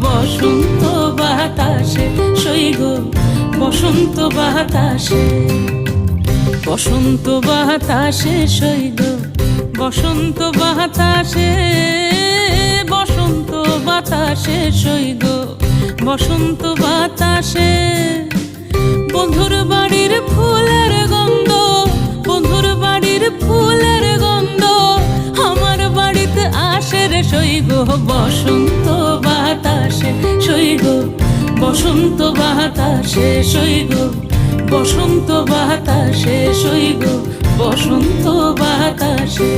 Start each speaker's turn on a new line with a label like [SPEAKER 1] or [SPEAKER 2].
[SPEAKER 1] বসন্ত বাতাসে সইগ বসন্ত বাতাসে, বসন্ত বাতাসে সইগ বসন্ত বাতাসে, বসন্ত বাতাসে সইগ বসন্ত বাতাসে। বন্ধুর বাড়ির ফুলের গন্ধ, বন্ধুর বাড়ির ফুলের গন্ধ আমার বাড়িতে আসে রে সইগ বসন্ত বাতাসে সইগ বসন্ত বাতাসে সইগ বসন্ত বাতাসে সইগ বসন্ত বাতাসে।